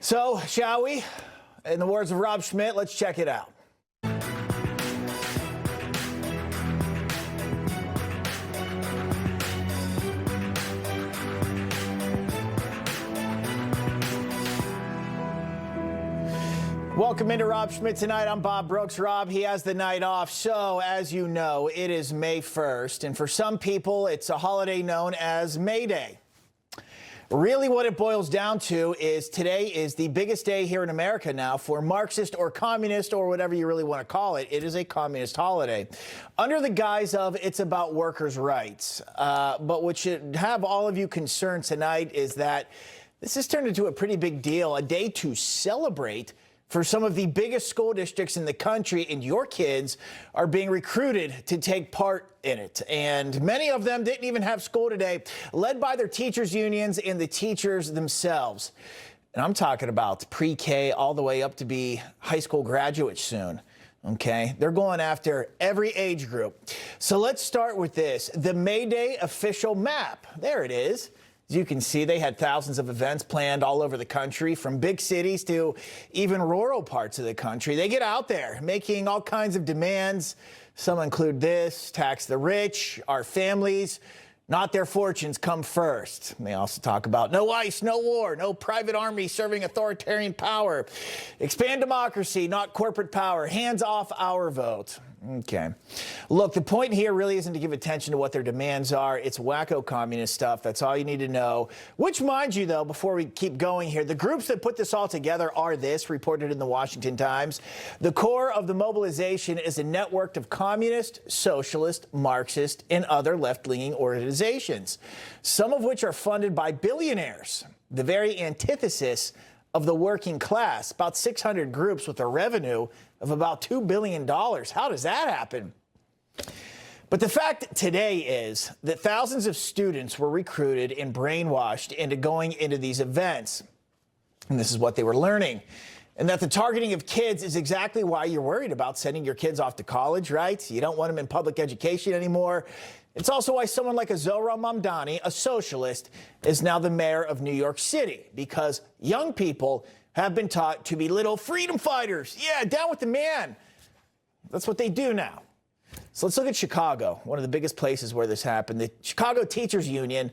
So, shall we? In the words of Rob Schmitt, let's check it out. Welcome into Rob Schmitt Tonight. I'm Bob Brooks. Rob, he has the night off. So, as you know, it is May 1st, and for some people, it's a holiday known as May Day. Really what it boils down to is today is the biggest day here in America now for Marxist or communist or whatever you really want to call it. It is a communist holiday under the guise of it's about workers' rights. But what should have all of you concerned tonight is that this has turned into a pretty big deal, a day to celebrate for some of the biggest school districts in the country, and your kids are being recruited to take part in it. And many of them didn't even have school today, led by their teachers' unions and the teachers themselves. And I'm talking about pre-K all the way up to be high school graduates soon. Okay, they're going after every age group. So let's start with this, the May Day official map. There it is. As you can see, they had thousands of events planned all over the country, from big cities to even rural parts of the country. They get out there making all kinds of demands. Some include this: tax the rich, our families, not their fortunes come first. They also talk about no ICE, no war, no private army serving authoritarian power, expand democracy, not corporate power, hands off our vote. Okay. Look, the point here really isn't to give attention to what their demands are. It's wacko communist stuff. That's all you need to know. Which, mind you, though, before we keep going here, the groups that put this all together are this, reported in the Washington Times. The core of the mobilization is a network of communist, socialist, Marxist, and other left-leaning organizations, some of which are funded by billionaires, the very antithesis of the working class. About 600 groups with a revenue of about $2 billion. How does that happen? But the fact today is that thousands of students were recruited and brainwashed into going into these events. And this is what they were learning. And that the targeting of kids is exactly why you're worried about sending your kids off to college, right? You don't want them in public education anymore. It's also why someone like a Zohran Mamdani, a socialist, is now the mayor of New York City, because young people have been taught to be little freedom fighters. Yeah, down with the man. That's what they do now. So let's look at Chicago, one of the biggest places where this happened. The Chicago Teachers Union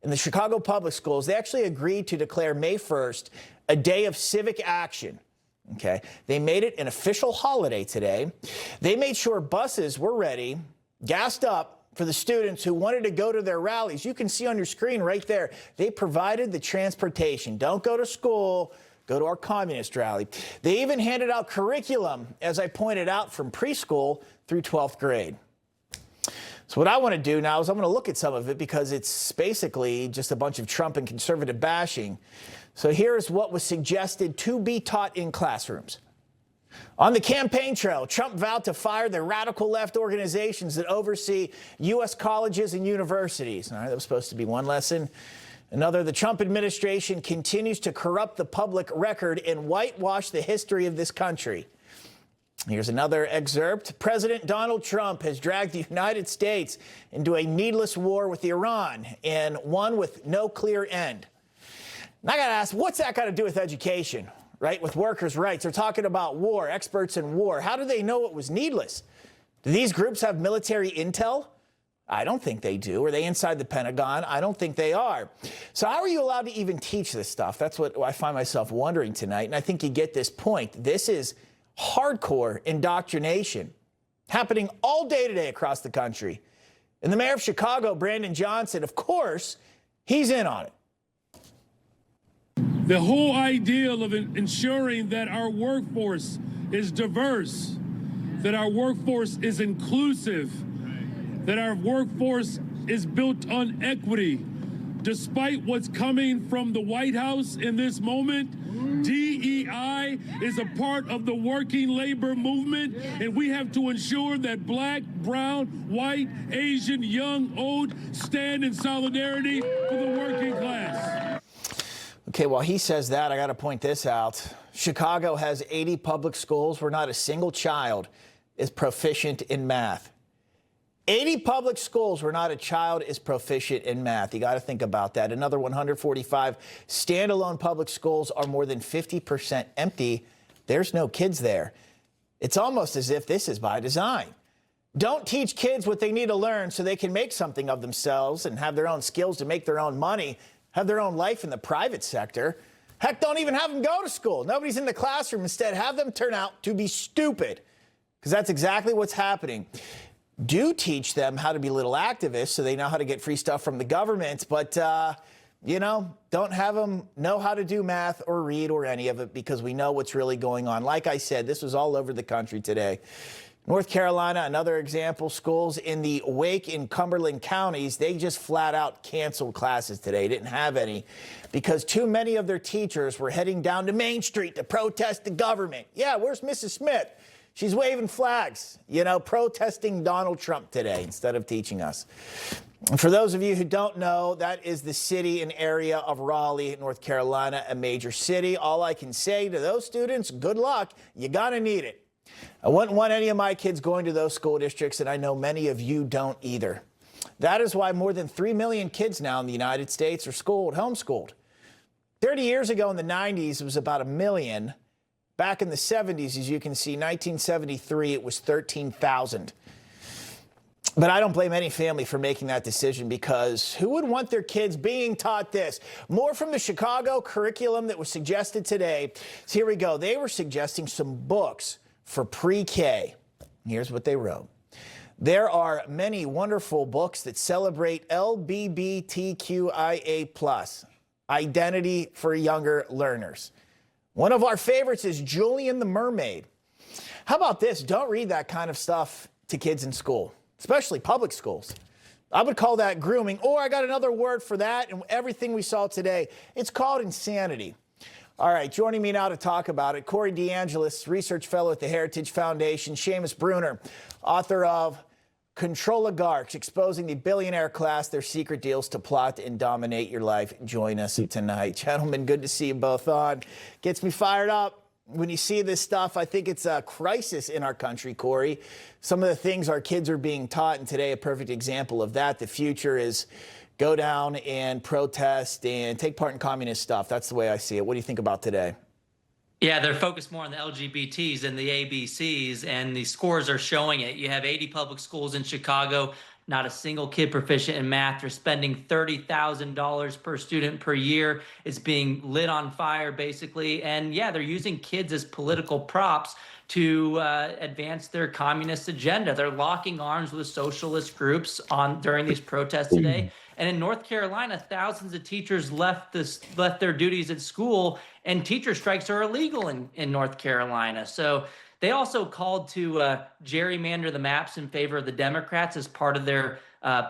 and the Chicago Public Schools, they actually agreed to declare May 1st a day of civic action. Okay, they made it an official holiday today. They made sure buses were ready, gassed up, for the students who wanted to go to their rallies. You can see on your screen right there, they provided the transportation. Don't go to school, go to our communist rally. They even handed out curriculum, as I pointed out, from preschool through 12th grade. So what I want to do now is I'm going to look at some of it because it's basically just a bunch of Trump and conservative bashing. So here's what was suggested to be taught in classrooms. On the campaign trail, Trump vowed to fire the radical left organizations that oversee U.S. colleges and universities. All right, that was supposed to be one lesson. Another, the Trump administration continues to corrupt the public record and whitewash the history of this country. Here's another excerpt. President Donald Trump has dragged the United States into a needless war with Iran, and one with no clear end. And I got to ask, what's that got to do with education? Right, with workers' rights. They're talking about war, experts in war. How do they know it was needless? Do these groups have military intel? I don't think they do. Are they inside the Pentagon? I don't think they are. So how are you allowed to even teach this stuff? That's what I find myself wondering tonight, and I think you get this point. This is hardcore indoctrination happening all day today across the country. And the mayor of Chicago, Brandon Johnson, of course, he's in on it. The whole ideal of ensuring that our workforce is diverse, that our workforce is inclusive, that our workforce is built on equity. Despite what's coming from the White House in this moment, DEI is a part of the working labor movement, and we have to ensure that black, brown, white, Asian, young, old stand in solidarity for the working class. Okay, while he says that, I got to point this out. Chicago has 80 public schools where not a single child is proficient in math. 80 public schools where not a child is proficient in math. You got to think about that. Another 145 standalone public schools are more than 50% empty. There's no kids there. It's almost as if this is by design. Don't teach kids what they need to learn so they can make something of themselves and have their own skills to make their own money, have their own life in the private sector. Heck, don't even have them go to school. Nobody's in the classroom. Instead, have them turn out to be stupid, because that's exactly what's happening. Do teach them how to be little activists so they know how to get free stuff from the government, but, you know, don't have them know how to do math or read or any of it, because we know what's really going on. Like I said, this was all over the country today. North Carolina, another example, schools in the Wake and Cumberland counties, they just flat out canceled classes today. Didn't have any because too many of their teachers were heading down to Main Street to protest the government. Yeah, where's Mrs. Smith? She's waving flags, you know, protesting Donald Trump today instead of teaching us. And for those of you who don't know, that is the city and area of Raleigh, North Carolina, a major city. All I can say to those students, good luck. You're going to need it. I wouldn't want any of my kids going to those school districts, and I know many of you don't either. That is why more than 3 million kids now in the United States are homeschooled. 30 years ago in the 90s, it was about 1 million. Back in the 70s, as you can see, 1973, it was 13,000. But I don't blame any family for making that decision, because who would want their kids being taught this? More from the Chicago curriculum that was suggested today. So here we go. They were suggesting some books for pre-K. Here's what they wrote. There are many wonderful books that celebrate LGBTQIA+, identity for younger learners. One of our favorites is Julian the Mermaid. How about this? Don't read that kind of stuff to kids in school, especially public schools. I would call that grooming, or I got another word for that and everything we saw today. It's called insanity. All right, joining me now to talk about it, Corey DeAngelis, research fellow at the Heritage Foundation, Seamus Bruner, author of Controligarchs, Exposing the Billionaire Class, Their Secret Deals to Plot and Dominate Your Life. Join us tonight. Gentlemen, good to see you both on. Gets me fired up. When you see this stuff, I think it's a crisis in our country, Corey. Some of the things our kids are being taught, and today a perfect example of that. The future is go down and protest and take part in communist stuff. That's the way I see it. What do you think about today? Yeah, they're focused more on the LGBTs and the ABCs, and the scores are showing it. You have 80 public schools in Chicago, not a single kid proficient in math. They're spending $30,000 per student per year. It's being lit on fire, basically. And yeah, they're using kids as political props to advance their communist agenda. They're locking arms with socialist groups during these protests today. And in North Carolina, thousands of teachers left their duties at school, and teacher strikes are illegal in North Carolina. So they also called to gerrymander the maps in favor of the Democrats as part of their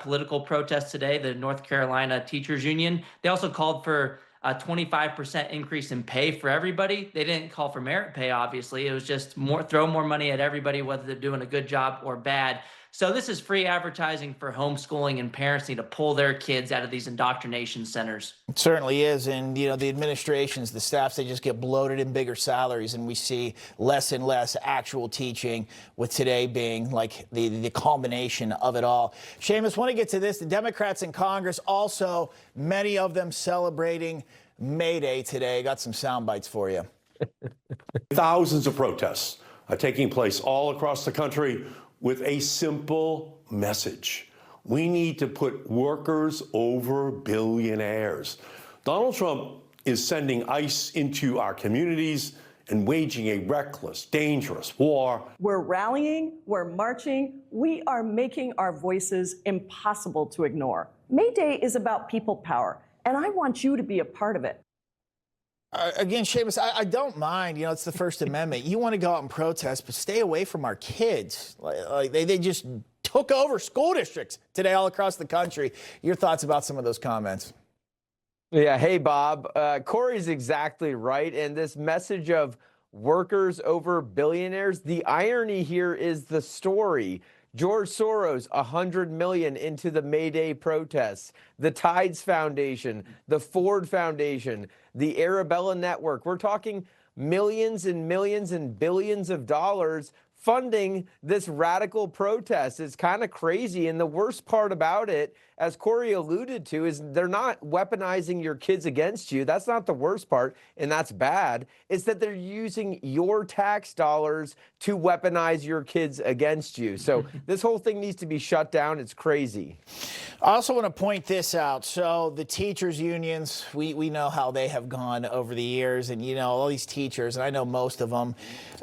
political protest today, the North Carolina Teachers Union. They also called for a 25% increase in pay for everybody. They didn't call for merit pay, obviously. It was just throw more money at everybody, whether they're doing a good job or bad. So this is free advertising for homeschooling, and parents need to pull their kids out of these indoctrination centers. It certainly is. And, you know, the administrations, the staffs, they just get bloated in bigger salaries, and we see less and less actual teaching, with today being like the culmination of it all. Seamus, want to get to this. The Democrats in Congress also, many of them celebrating May Day today. Got some sound bites for you. Thousands of protests are taking place all across the country with a simple message. We need to put workers over billionaires. Donald Trump is sending ICE into our communities and waging a reckless, dangerous war. We're rallying, we're marching, we are making our voices impossible to ignore. May Day is about people power, and I want you to be a part of it. Again, Seamus, I don't mind. You know, it's the First Amendment. You want to go out and protest, but stay away from our kids. Like they just took over school districts today all across the country. Your thoughts about some of those comments? Yeah. Hey, Bob. Corey's exactly right. And this message of workers over billionaires, the irony here is the story. George Soros, $100 million into the May Day protests, the Tides Foundation, the Ford Foundation, the Arabella Network. We're talking millions and millions and billions of dollars funding this radical protest. It's kind of crazy. And the worst part about it, as Corey alluded to, is they're not weaponizing your kids against you. That's not the worst part, and that's bad. It's that they're using your tax dollars to weaponize your kids against you. So this whole thing needs to be shut down. It's crazy. I also want to point this out. So the teachers unions, we know how they have gone over the years, and you know, all these teachers, and I know most of them,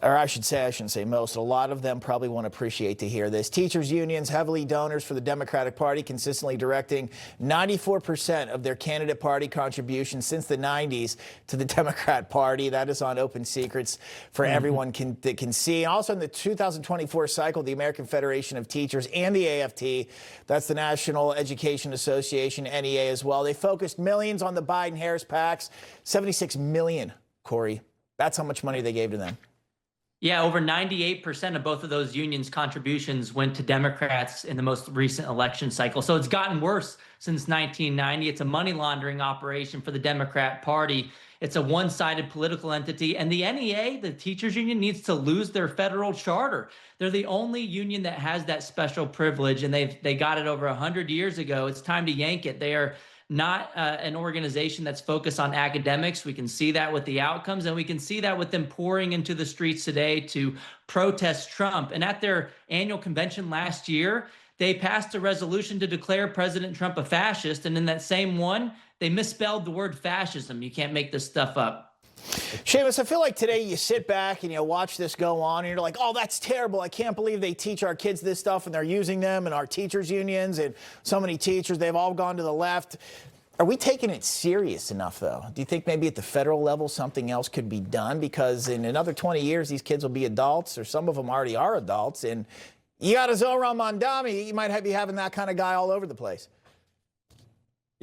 or I shouldn't say most, a lot of them probably won't appreciate to hear this. Teachers unions, heavily donors for the Democratic Party, consistently directing 94% of their candidate party contributions since the 90s to the Democrat Party. That is on Open Secrets for everyone that can see. And also in the 2024 cycle, the American Federation of Teachers and the AFT, that's the National Education Association, NEA as well, they focused millions on the Biden-Harris PACs, 76 million, Corey. That's how much money they gave to them. Yeah, over 98% of both of those unions' contributions went to Democrats in the most recent election cycle. So it's gotten worse since 1990. It's a money laundering operation for the Democrat Party. It's a one-sided political entity. And the NEA, the teachers union, needs to lose their federal charter. They're the only union that has that special privilege, and they got it over 100 years ago. It's time to yank it. They are not an organization that's focused on academics. We can see that with the outcomes, and we can see that with them pouring into the streets today to protest Trump. And at their annual convention last year, they passed a resolution to declare President Trump a fascist. And in that same one, they misspelled the word fascism. You can't make this stuff up. Seamus, I feel like today you sit back and you watch this go on and you're like, oh, that's terrible. I can't believe they teach our kids this stuff and they're using them, and our teachers unions and so many teachers, they've all gone to the left. Are we taking it serious enough, though? Do you think maybe at the federal level something else could be done? Because in another 20 years, these kids will be adults, or some of them already are adults. And you got a Zohran Mamdani, you might be having that kind of guy all over the place.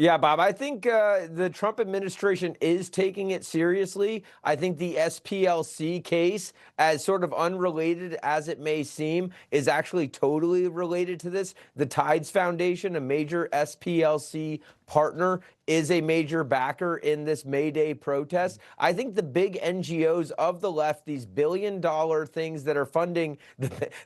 Yeah, Bob, I think the Trump administration is taking it seriously. I think the SPLC case, as sort of unrelated as it may seem, is actually totally related to this. The Tides Foundation, a major SPLC partner, is a major backer in this May Day protest. I think the big NGOs of the left, these billion-dollar things that are funding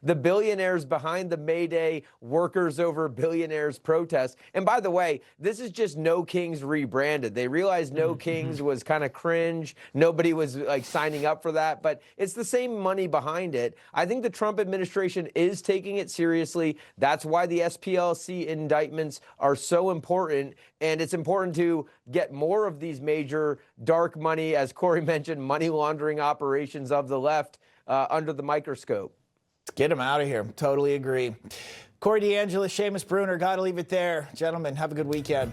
the billionaires behind the May Day workers over billionaires protest. And by the way, this is just No Kings rebranded. They realized No Kings was kind of cringe. Nobody was like signing up for that, but it's the same money behind it. I think the Trump administration is taking it seriously. That's why the SPLC indictments are so important. And it's important to get more of these major dark money, as Corey mentioned, money laundering operations of the left under the microscope. Get them out of here. Totally agree. Corey DeAngelis, Seamus Bruner, got to leave it there. Gentlemen, have a good weekend.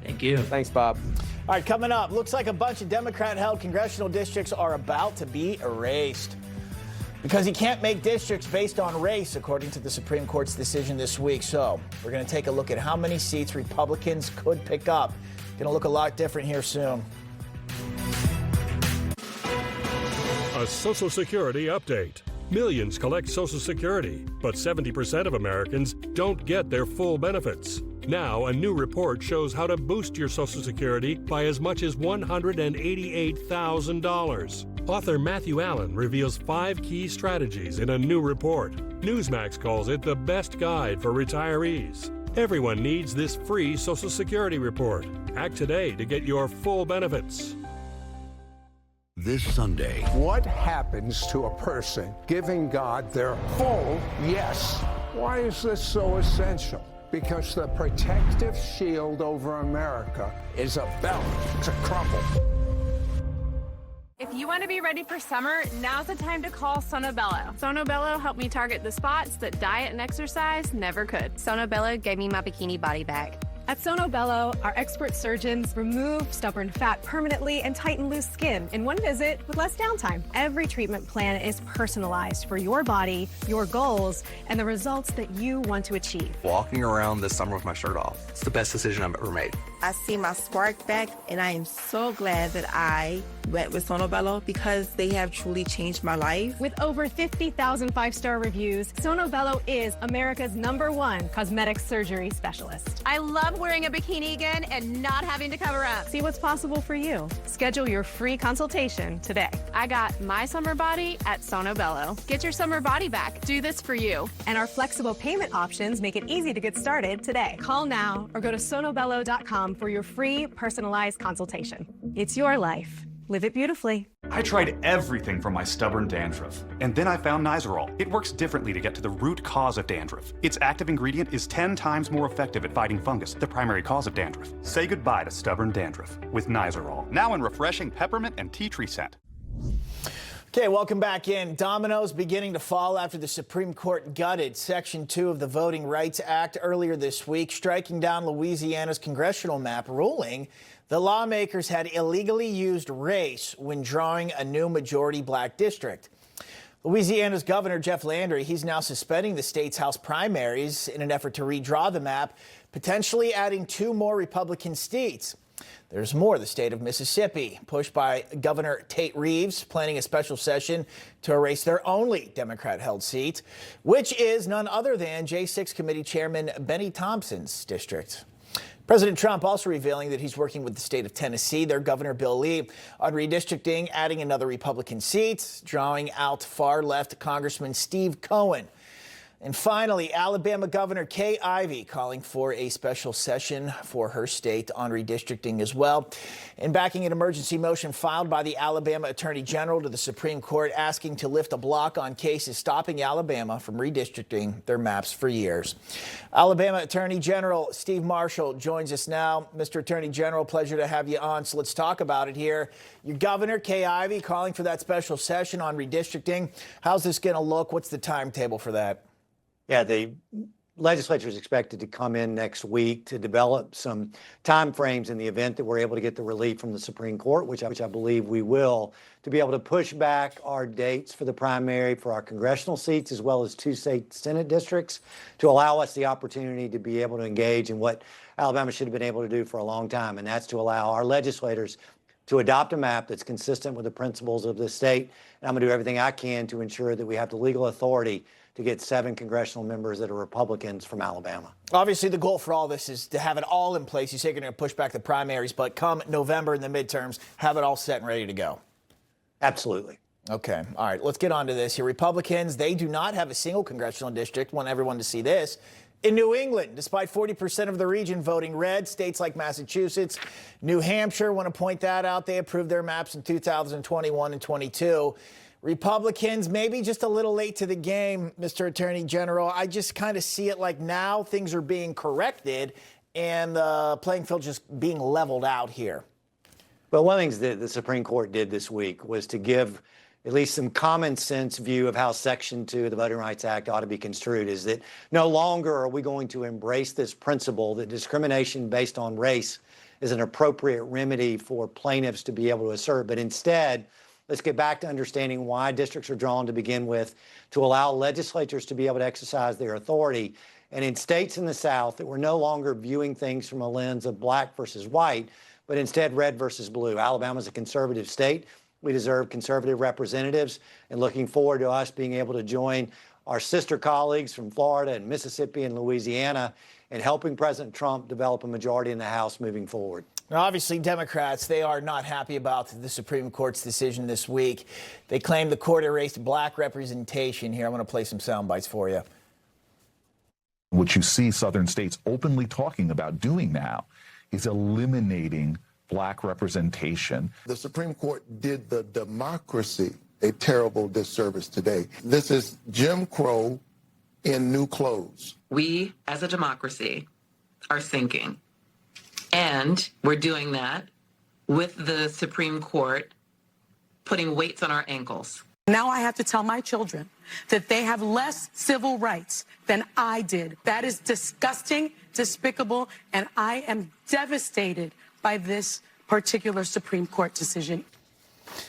Thank you. Thanks, Bob. All right, coming up, looks like a bunch of Democrat-held congressional districts are about to be erased, because you can't make districts based on race, according to the Supreme Court's decision this week. So we're going to take a look at how many seats Republicans could pick up. Going to look a lot different here soon. A Social Security update. Millions collect Social Security, but 70% of Americans don't get their full benefits. Now, a new report shows how to boost your Social Security by as much as $188,000. Author Matthew Allen reveals 5 key strategies in a new report. Newsmax calls it the best guide for retirees. Everyone needs this free Social Security report. Act today to get your full benefits. This Sunday, what happens to a person giving God their full yes? Why is this so essential? Because the protective shield over America is about to crumble. If you want to be ready for summer, now's the time to call Sono Bello. Sono Bello helped me target the spots that diet and exercise never could. Sono Bello gave me my bikini body back. At Sono Bello, our expert surgeons remove stubborn fat permanently and tighten loose skin in one visit with less downtime. Every treatment plan is personalized for your body, your goals, and the results that you want to achieve. Walking around this summer with my shirt off, it's the best decision I've ever made. I see my spark back, and I am so glad that I went with Sono Bello because they have truly changed my life. With over 50,000 five-star reviews, Sono Bello is America's #1 cosmetic surgery specialist. I love wearing a bikini again and not having to cover up. See what's possible for you. Schedule your free consultation today. I got my summer body at Sono Bello. Get your summer body back. Do this for you. And our flexible payment options make it easy to get started today. Call now or go to sonobello.com for your free personalized consultation. It's your life. Live it beautifully. I tried everything for my stubborn dandruff, and then I found Nizoral. It works differently to get to the root cause of dandruff. Its active ingredient is 10 times more effective at fighting fungus, the primary cause of dandruff. Say goodbye to stubborn dandruff with Nizoral, now in refreshing peppermint and tea tree scent. Okay, welcome back in. Dominoes beginning to fall after the Supreme Court gutted Section 2 of the Voting Rights Act earlier this week, striking down Louisiana's congressional map, ruling the lawmakers had illegally used race when drawing a new majority black district. Louisiana's Governor Jeff Landry, he's now suspending the state's House primaries in an effort to redraw the map, potentially adding 2 more Republican seats. There's more. The state of Mississippi, pushed by Governor Tate Reeves, planning a special session to erase their only Democrat-held seat, which is none other than J6 Committee Chairman Benny Thompson's district. President Trump also revealing that he's working with the state of Tennessee, their Governor Bill Lee, on redistricting, adding another Republican seat, drawing out far-left Congressman Steve Cohen. And finally, Alabama Governor Kay Ivey calling for a special session for her state on redistricting as well. And backing an emergency motion filed by the Alabama Attorney General to the Supreme Court asking to lift a block on cases stopping Alabama from redistricting their maps for years. Alabama Attorney General Steve Marshall joins us now. Mr. Attorney General, pleasure to have you on. So let's talk about it here. Your Governor Kay Ivey calling for that special session on redistricting. How's this going to look? What's the timetable for that? Yeah, the legislature is expected to come in next week to develop some timeframes in the event that we're able to get the relief from the Supreme Court, which I believe we will, to be able to push back our dates for the primary for our congressional seats as well as 2 state Senate districts to allow us the opportunity to be able to engage in what Alabama should have been able to do for a long time, and that's to allow our legislators to adopt a map that's consistent with the principles of the state. And I'm going to do everything I can to ensure that we have the legal authority to get 7 congressional members that are Republicans from Alabama. Obviously, the goal for all this is to have it all in place. You say you're going to push back the primaries, but come November in the midterms, have it all set and ready to go. Absolutely. Okay. All right. Let's get on to this here. Republicans, they do not have a single congressional district. Want everyone to see this. In New England, despite 40% of the region voting red, states like Massachusetts, New Hampshire, want to point that out. They approved their maps in 2021 and 22. Republicans, maybe just a little late to the game, Mr. Attorney General. I just kind of see it like now things are being corrected and the playing field just being leveled out here. Well, one of the things that the Supreme Court did this week was to give at least some common sense view of how Section 2 of the Voting Rights Act ought to be construed, is that no longer are we going to embrace this principle that discrimination based on race is an appropriate remedy for plaintiffs to be able to assert, but instead, let's get back to understanding why districts are drawn to begin with, to allow legislatures to be able to exercise their authority. And in states in the South that we're no longer viewing things from a lens of black versus white, but instead red versus blue. Alabama's a conservative state. We deserve conservative representatives, and looking forward to us being able to join our sister colleagues from Florida and Mississippi and Louisiana in helping President Trump develop a majority in the House moving forward. Now, obviously, Democrats, they are not happy about the Supreme Court's decision this week. They claim the court erased black representation here. I'm going to play some sound bites for you. What you see southern states openly talking about doing now is eliminating black representation. The Supreme Court did the democracy a terrible disservice today. This is Jim Crow in new clothes. We, as a democracy, are sinking. And we're doing that with the Supreme Court putting weights on our ankles. Now I have to tell my children that they have less civil rights than I did. That is disgusting, despicable, and I am devastated by this particular Supreme Court decision.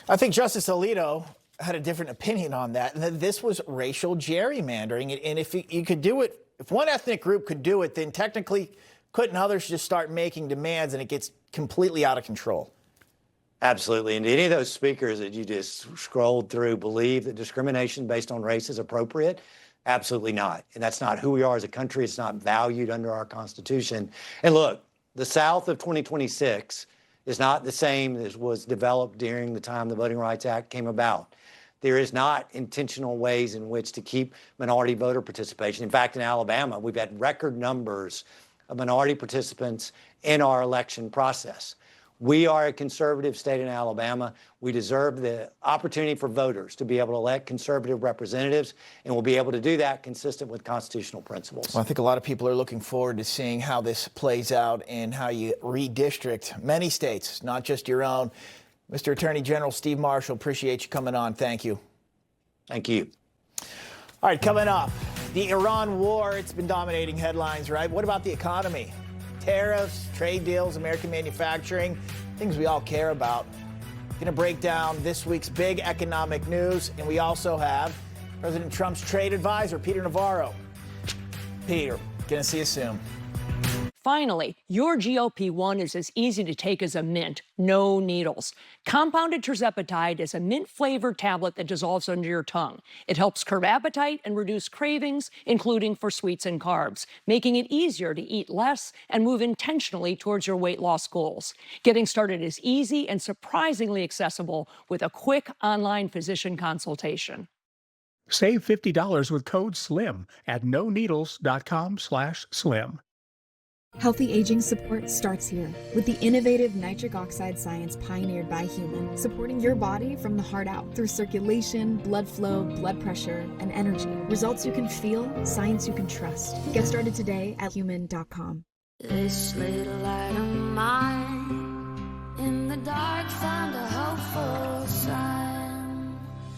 I think Justice Alito had a different opinion on that, and that this was racial gerrymandering. And if you could do it, if one ethnic group could do it, then technically couldn't others just start making demands and it gets completely out of control? Absolutely. And do any of those speakers that you just scrolled through believe that discrimination based on race is appropriate? Absolutely not. And that's not who we are as a country. It's not valued under our Constitution. And look, the South of 2026 is not the same as was developed during the time the Voting Rights Act came about. There is not intentional ways in which to keep minority voter participation. In fact, in Alabama, we've had record numbers of minority participants in our election process. We are a conservative state in Alabama. We deserve the opportunity for voters to be able to elect conservative representatives, and we'll be able to do that consistent with constitutional principles. Well, I think a lot of people are looking forward to seeing how this plays out and how you redistrict many states, not just your own. Mr. Attorney General Steve Marshall, appreciate you coming on. Thank you. Thank you. All right, coming up, the Iran war, it's been dominating headlines, right? What about the economy? Tariffs, trade deals, American manufacturing, things we all care about. Going to break down this week's big economic news, and we also have President Trump's trade advisor, Peter Navarro. Peter, going to see you soon. Finally, your GLP-1 is as easy to take as a mint, no needles. Compounded tirzepatide is a mint-flavored tablet that dissolves under your tongue. It helps curb appetite and reduce cravings, including for sweets and carbs, making it easier to eat less and move intentionally towards your weight loss goals. Getting started is easy and surprisingly accessible with a quick online physician consultation. Save $50 with code SLIM at noneedles.com/slim. Healthy aging support starts here with the innovative nitric oxide science pioneered by Human, supporting your body from the heart out through circulation, blood flow, blood pressure, and energy. Results you can feel, science you can trust. Get started today at human.com. This little light of mine in the dark found a hopeful sign.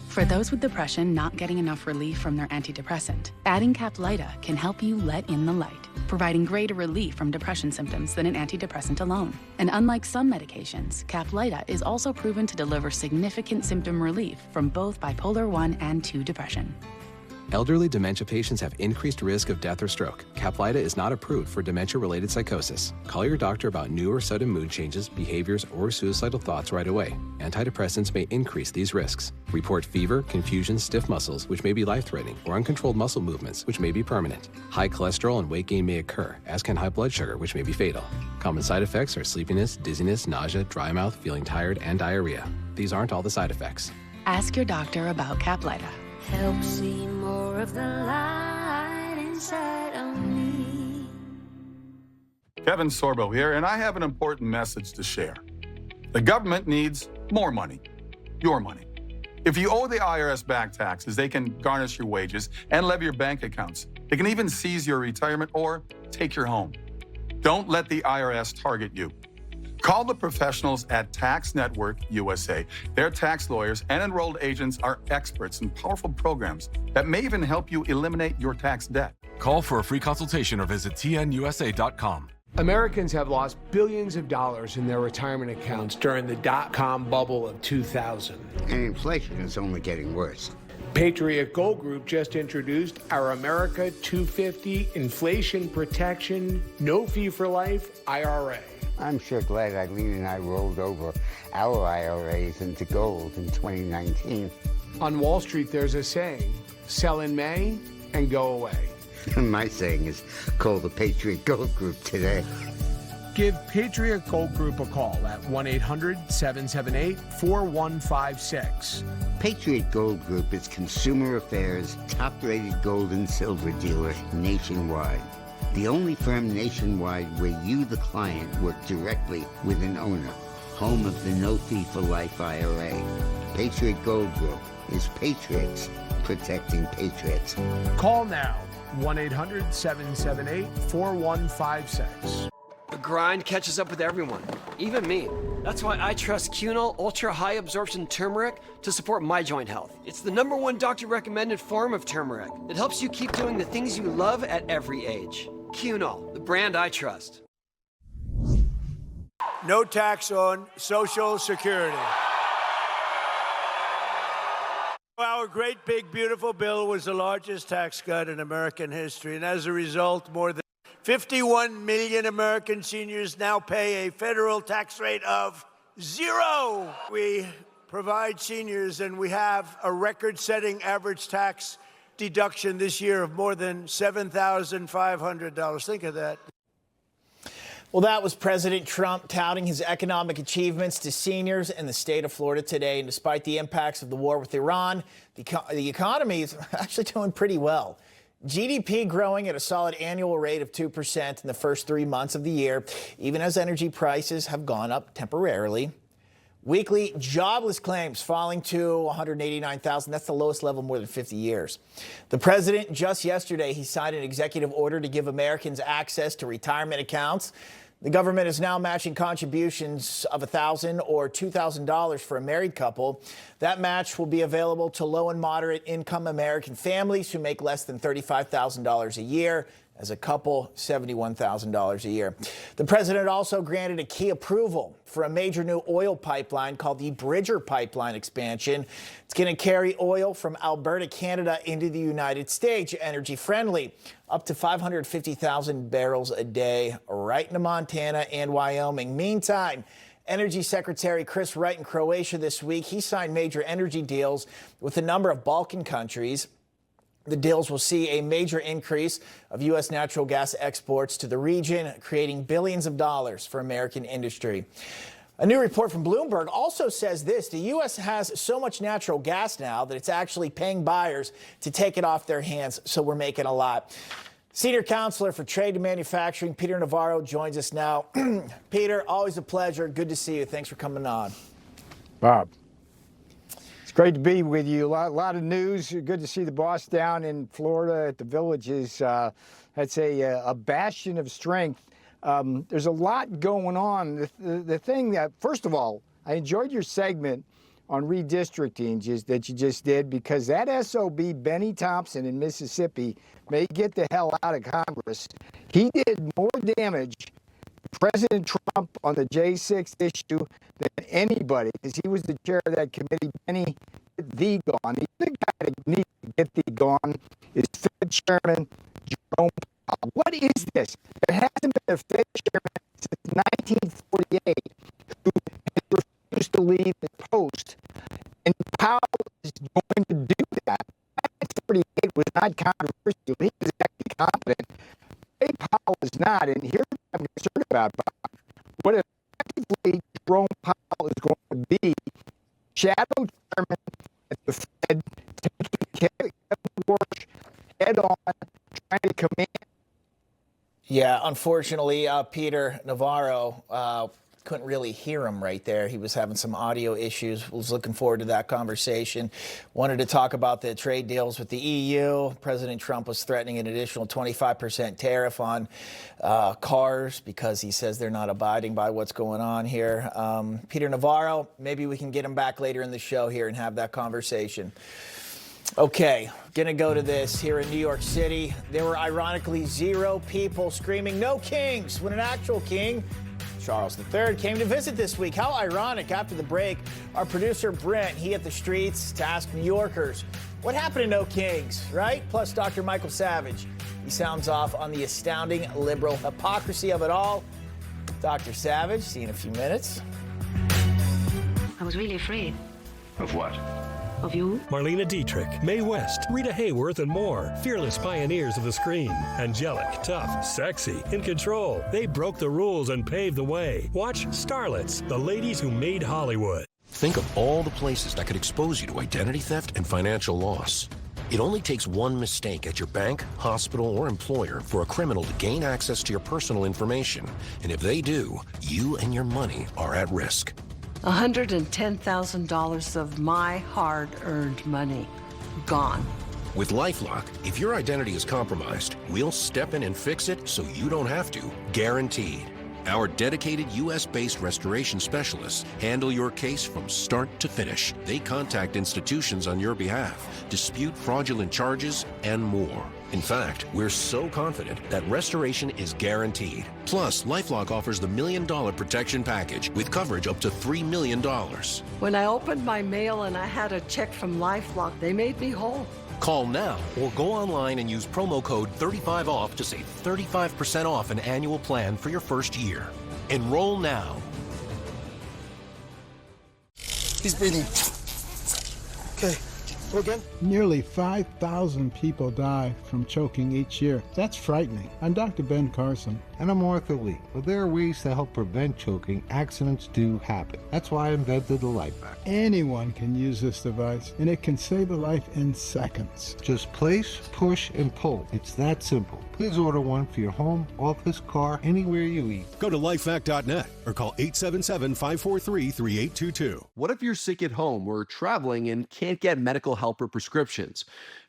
For those with depression not getting enough relief from their antidepressant, adding Caplyta can help you let in the light, providing greater relief from depression symptoms than an antidepressant alone. And unlike some medications, Caplyta is also proven to deliver significant symptom relief from both bipolar 1 and 2 depression. Elderly dementia patients have increased risk of death or stroke. Caplyta is not approved for dementia-related psychosis. Call your doctor about new or sudden mood changes, behaviors, or suicidal thoughts right away. Antidepressants may increase these risks. Report fever, confusion, stiff muscles, which may be life-threatening, or uncontrolled muscle movements, which may be permanent. High cholesterol and weight gain may occur, as can high blood sugar, which may be fatal. Common side effects are sleepiness, dizziness, nausea, dry mouth, feeling tired, and diarrhea. These aren't all the side effects. Ask your doctor about Caplyta. Help see more of the light inside of me. Kevin Sorbo here, and I have an important message to share. The government needs more money, your money. If you owe the IRS back taxes, they can garnish your wages and levy your bank accounts. They can even seize your retirement or take your home. Don't let the IRS target you. Call the professionals at Tax Network USA. Their tax lawyers and enrolled agents are experts in powerful programs that may even help you eliminate your tax debt. Call for a free consultation or visit tnusa.com. Americans have lost billions of dollars in their retirement accounts during the dot-com bubble of 2000. And inflation is only getting worse. Patriot Gold Group just introduced our America 250 Inflation Protection No Fee for Life IRA. I'm sure glad Eileen and I rolled over our IRAs into gold in 2019. On Wall Street, there's a saying, sell in May and go away. My saying is, call the Patriot Gold Group today. Give Patriot Gold Group a call at 1-800-778-4156. Patriot Gold Group is Consumer Affairs' top-rated gold and silver dealer nationwide. The only firm nationwide where you, the client, work directly with an owner. Home of the No Fee for Life IRA. Patriot Gold Group is patriots protecting patriots. Call now, 1-800-778-4156. The grind catches up with everyone, even me. That's why I trust Cunol Ultra High Absorption Turmeric to support my joint health. It's the #1 doctor-recommended form of turmeric that helps you keep doing the things you love at every age. Cunol, the brand I trust. No tax on Social Security. Our great, big, beautiful bill was the largest tax cut in American history, and as a result, more than 51 million American seniors now pay a federal tax rate of 0. We provide seniors, and we have a record-setting average tax deduction this year of more than $7,500. Think of that. Well, that was President Trump touting his economic achievements to seniors in the state of Florida today. And despite the impacts of the war with Iran, the economy is actually doing pretty well. GDP growing at a solid annual rate of 2% in the first 3 months of the year, even as energy prices have gone up temporarily. Weekly jobless claims falling to 189,000. That's the lowest level in more than 50 years. The president, just yesterday, he signed an executive order to give Americans access to retirement accounts. The government is now matching contributions of $1,000 or $2,000 for a married couple. That match will be available to low and moderate income American families who make less than $35,000 a year. As a couple, $71,000 a year. The president also granted a key approval for a major new oil pipeline called the Bridger Pipeline expansion. It's going to carry oil from Alberta, Canada into the United States, energy friendly, up to 550,000 barrels a day right into Montana and Wyoming. Meantime, Energy Secretary Chris Wright in Croatia this week, he signed major energy deals with a number of Balkan countries. The deals will see a major increase of U.S. natural gas exports to the region, creating billions of dollars for American industry. A new report from Bloomberg also says this: the U.S. has so much natural gas now that it's actually paying buyers to take it off their hands, so we're making a lot. Senior Counselor for Trade and Manufacturing, Peter Navarro, joins us now. Peter, always a pleasure. Good to see you. Thanks for coming on. Bob. Great to be with you. A lot of news. Good to see the boss down in Florida at the Villages. That's a bastion of strength. There's a lot going on. The thing that, first of all, I enjoyed your segment on redistricting that you just did, because that SOB, Benny Thompson in Mississippi, may get the hell out of Congress. He did more damage to President Trump on the J6 issue than anybody, because he was the chair of that committee. Benny, the gone. The other guy that needs to get the gone is Fed Chairman Jerome Powell. What is this? There hasn't been a Fed chairman since 1948 who has refused to leave the post, and Powell is going to do that. 1948 was not controversial. He was actually competent. Ray Powell is not, and here's what I'm concerned about, Bob. What effectively Jerome Powell is going to be: shadow chairman at the Fed, taking Kevin Warsh head on, trying to command. Yeah, unfortunately, Peter Navarro couldn't really hear him right there. He was having some audio issues. Was looking forward to that conversation. Wanted to talk about the trade deals with the EU. President Trump was threatening an additional 25% tariff on cars because he says they're not abiding by what's going on here. Peter Navarro, maybe we can get him back later in the show here and have that conversation. Okay, gonna go to this. Here in New York City, there were ironically 0 people screaming "No Kings" when an actual king, Charles III, came to visit this week. How ironic. After the break, our producer Brent, he hit the streets to ask New Yorkers, what happened to No Kings, right? Plus Dr. Michael Savage. He sounds off on the astounding liberal hypocrisy of it all. Dr. Savage, see you in a few minutes. I was really afraid. Of what? Of you? Marlena Dietrich, Mae West, Rita Hayworth, and more. Fearless pioneers of the screen. Angelic, tough, sexy, in control. They broke the rules and paved the way. Watch Starlets, the ladies who made Hollywood. Think of all the places that could expose you to identity theft and financial loss. It only takes one mistake at your bank, hospital, or employer for a criminal to gain access to your personal information. And if they do, you and your money are at risk. $110,000 of my hard-earned money gone. With LifeLock, if your identity is compromised, we'll step in and fix it so you don't have to. Guaranteed. Our dedicated U.S.-based restoration specialists handle your case from start to finish. They contact institutions on your behalf, dispute fraudulent charges, and more. In fact, we're so confident that restoration is guaranteed. Plus, LifeLock offers the $1 Million Protection Package with coverage up to $3 million. When I opened my mail and I had a check from LifeLock, they made me whole. Call now or go online and use promo code 35OFF to save 35% off an annual plan for your first year. Enroll now. He's breathing. Okay, go again. Nearly 5,000 people die from choking each year. That's frightening. I'm Dr. Ben Carson. And I'm Arthur Lee. Well, there are ways to help prevent choking. Accidents do happen. That's why I invented the Life Pack. Anyone can use this device, and it can save a life in seconds. Just place, push, and pull. It's that simple. Please order one for your home, office, car, anywhere you eat. Go to lifehack.net or call 877-543-3822. What if you're sick at home or traveling and can't get medical help or prescriptions?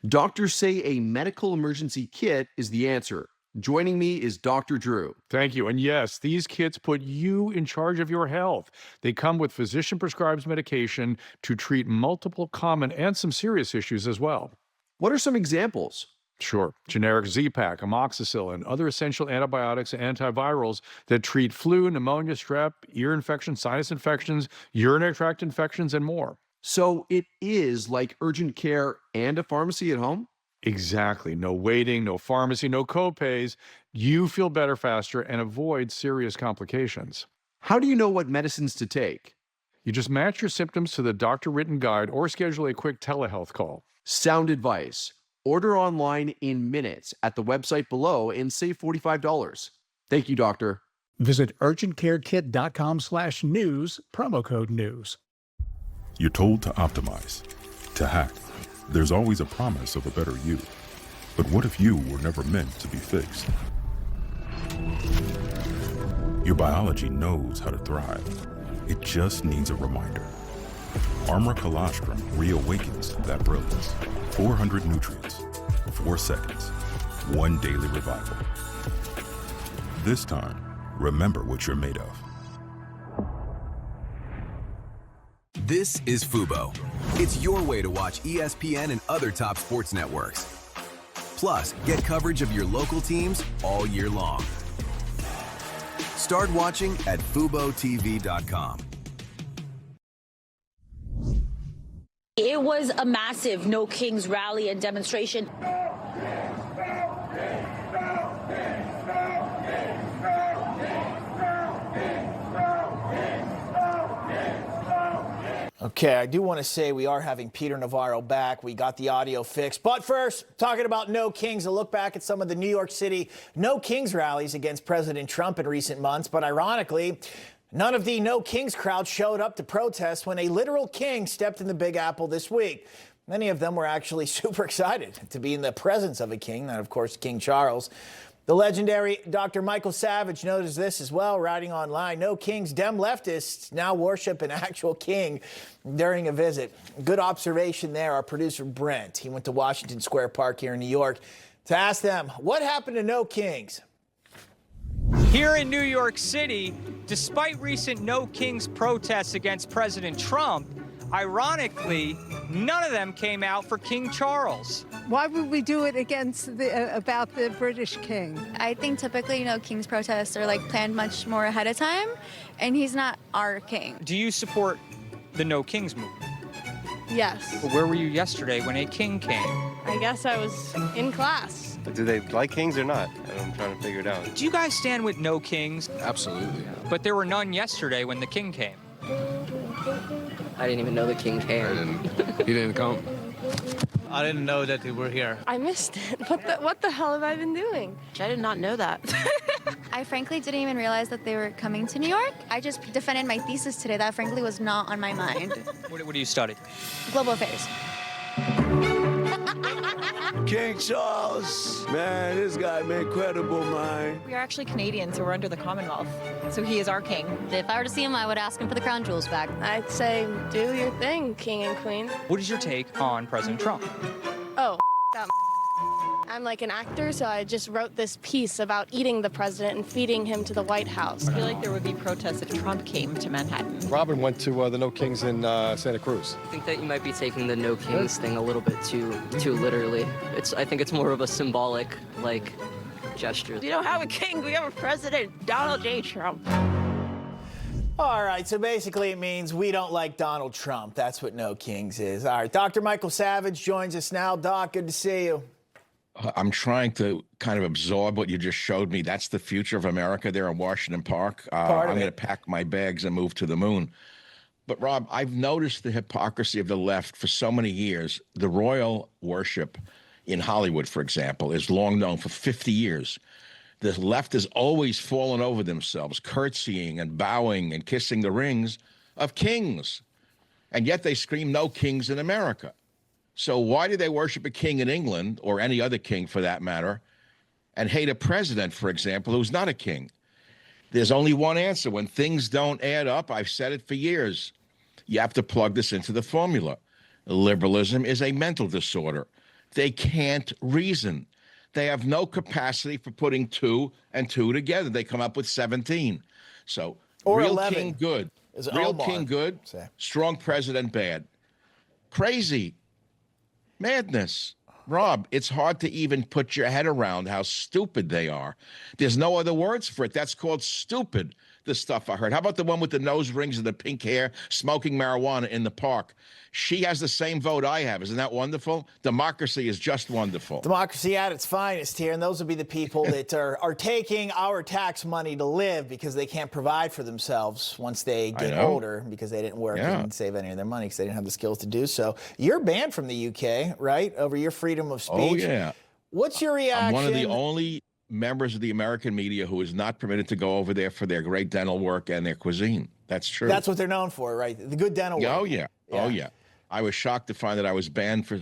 Doctors say a medical emergency kit is the answer. Joining me is Dr. Drew. Thank you. And yes, these kits put you in charge of your health. They come with physician-prescribed medication to treat multiple common and some serious issues as well. What are some examples? Sure. Generic Z-Pak, amoxicillin, other essential antibiotics and antivirals that treat flu, pneumonia, strep, ear infections, sinus infections, urinary tract infections, and more. So it is like urgent care and a pharmacy at home? Exactly. No waiting, no pharmacy, no co-pays. You feel better faster and avoid serious complications. How do you know what medicines to take? You just match your symptoms to the doctor-written guide or schedule a quick telehealth call. Sound advice. Order online in minutes at the website below and save $45. Thank you, doctor. Visit urgentcarekit.com/news, promo code news. You're told to optimize, to hack. There's always a promise of a better you. But what if you were never meant to be fixed? Your biology knows how to thrive. It just needs a reminder. Armor Colostrum reawakens that brilliance. 400 nutrients, 4 seconds, 1 daily revival. This time, remember what you're made of. This is Fubo. It's your way to watch ESPN and other top sports networks. Plus, get coverage of your local teams all year long. Start watching at FuboTV.com. It was a massive No Kings rally and demonstration. Okay, I do want to say we are having Peter Navarro back. We got the audio fixed. But first, talking about No Kings, a look back at some of the New York City No Kings rallies against President Trump in recent months. But ironically, none of the No Kings crowd showed up to protest when a literal king stepped in the Big Apple this week. Many of them were actually super excited to be in the presence of a king, and of course, King Charles. The legendary Dr. Michael Savage noticed this as well, writing online, no kings, Dem leftists now worship an actual king during a visit. Good observation there. Our producer, Brent, he went to Washington Square Park here in New York to ask them, what happened to no kings? Here in New York City, despite recent No Kings protests against President Trump, ironically, none of them came out for King Charles. Why would we do it about the British king? I think typically, King's protests are planned much more ahead of time, and he's not our king. Do you support the No Kings movement? Yes. Where were you yesterday when a king came? I guess I was in class. Do they like kings or not? I'm trying to figure it out. Do you guys stand with no kings? Absolutely. But there were none yesterday when the king came. I didn't even know the king came. He didn't come. I didn't know that they were here. I missed it. What the hell have I been doing? I did not know that. I frankly didn't even realize that they were coming to New York. I just defended my thesis today. That frankly was not on my mind. What do you study? Global affairs. King Charles, man, this guy, man, incredible, man. We are actually Canadian, so we're under the Commonwealth. So he is our king. If I were to see him, I would ask him for the crown jewels back. I'd say, do your thing, king and queen. What is your take on President Trump? Oh, that I'm like an actor, so I just wrote this piece about eating the president and feeding him to the White House. I feel like there would be protests if Trump came to Manhattan. Robin went to the No Kings in Santa Cruz. I think that you might be taking the No Kings thing a little bit too literally. I think it's more of a symbolic, gesture. We don't have a king, we have a president, Donald J. Trump. All right, so basically it means we don't like Donald Trump. That's what No Kings is. All right, Dr. Michael Savage joins us now. Doc, good to see you. I'm trying to kind of absorb what you just showed me. That's the future of America there in Washington Park. I'm going to pack my bags and move to the moon. But, Rob, I've noticed the hypocrisy of the left for so many years. The royal worship in Hollywood, for example, is long known for 50 years. The left has always fallen over themselves, curtsying and bowing and kissing the rings of kings. And yet they scream no kings in America. So why do they worship a king in England, or any other king for that matter, and hate a president, for example, who's not a king? There's only one answer. When things don't add up, I've said it for years, you have to plug this into the formula. Liberalism is a mental disorder. They can't reason. They have no capacity for putting 2 and 2 together. They come up with 17. So or real 11. King good, real king good, strong president bad. Crazy. Madness. Rob, it's hard to even put your head around how stupid they are. There's no other words for it. That's called stupid, the stuff I heard. How about the one with the nose rings and the pink hair, smoking marijuana in the park? She has the same vote I have. Isn't that wonderful? Democracy is just wonderful. Democracy at its finest here, and those will be the people that are taking our tax money to live because they can't provide for themselves once they get older because they didn't work and save any of their money because they didn't have the skills to do so. You're banned from the UK, right, over your freedom of speech. Oh, yeah. What's your reaction? I'm one of the only members of the American media who is not permitted to go over there for their great dental work and their cuisine. That's true. That's what they're known for, right? The good dental work. Oh, yeah. Oh, yeah. I was shocked to find that I was banned for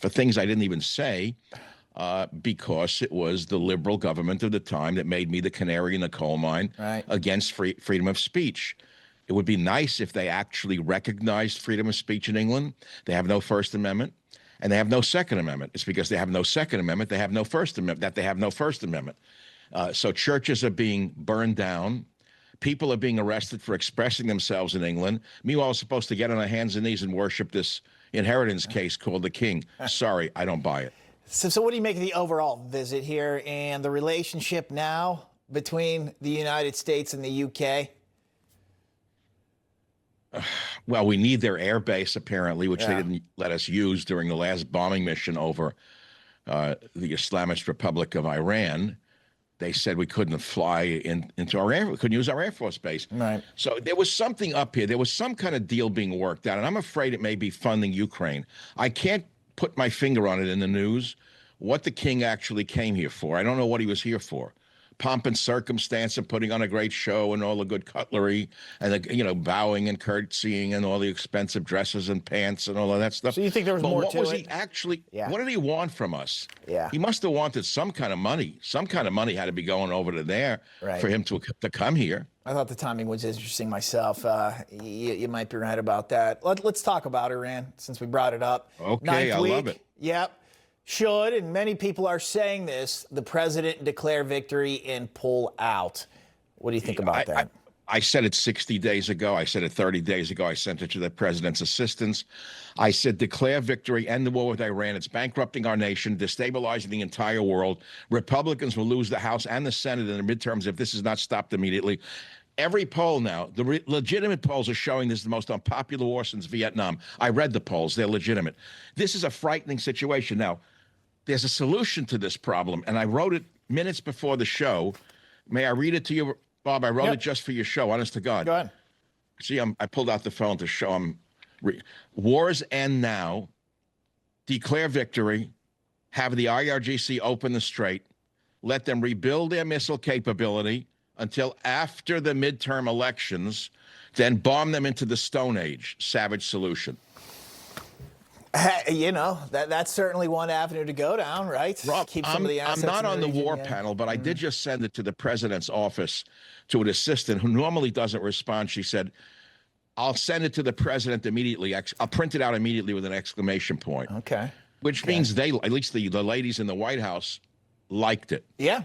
things I didn't even say because it was the liberal government of the time that made me the canary in the coal mine against freedom of speech. It would be nice if they actually recognized freedom of speech in England. They have no First Amendment, and they have no Second Amendment. It's because they have no Second Amendment, they have no First Amendment, that they have no First Amendment. So churches are being burned down. People are being arrested for expressing themselves in England. Meanwhile, we're supposed to get on our hands and knees and worship this inheritance case called the king. Sorry, I don't buy it. So what do you make of the overall visit here and the relationship now between the United States and the UK? Well, we need their air base, apparently, which they didn't let us use during the last bombing mission over the Islamist Republic of Iran. They said we couldn't fly into our we couldn't use our Air Force base. Right. So there was something up here. There was some kind of deal being worked out, and I'm afraid it may be funding Ukraine. I can't put my finger on it in the news what the king actually came here for. I don't know what he was here for. Pomp and circumstance and putting on a great show and all the good cutlery and the, bowing and curtsying and all the expensive dresses and pants and all of that stuff. So you think there was more to it? What was he actually? What did he want from us? He must have wanted some kind of money. Some kind of money had to be going over to there for him to come here. I thought the timing was interesting myself. You might be right about that. Let's talk about Iran since we brought it up. Okay, I love it. Yep. Should, and many people are saying this, the president declare victory and pull out. What do you think about that? I said it 60 days ago. I said it 30 days ago. I sent it to the president's assistants. I said, declare victory, end the war with Iran. It's bankrupting our nation, destabilizing the entire world. Republicans will lose the House and the Senate in the midterms if this is not stopped immediately. Every poll now, the legitimate polls are showing this is the most unpopular war since Vietnam. I read the polls. They're legitimate. This is a frightening situation. Now, there's a solution to this problem, and I wrote it minutes before the show. May I read it to you, Bob? I wrote it just for your show, honest to God. Go ahead. See, I pulled out the phone to show him. Wars end now. Declare victory. Have the IRGC open the strait. Let them rebuild their missile capability until after the midterm elections, then bomb them into the Stone Age. Savage solution. That's certainly one avenue to go down, right? Rob, keep some of the assets I'm not on the region, war panel, but I did just send it to the president's office to an assistant who normally doesn't respond. She said, I'll send it to the president immediately. I'll print it out immediately with an exclamation point. Okay. Which means they, at least the ladies in the White House, liked it. Yeah.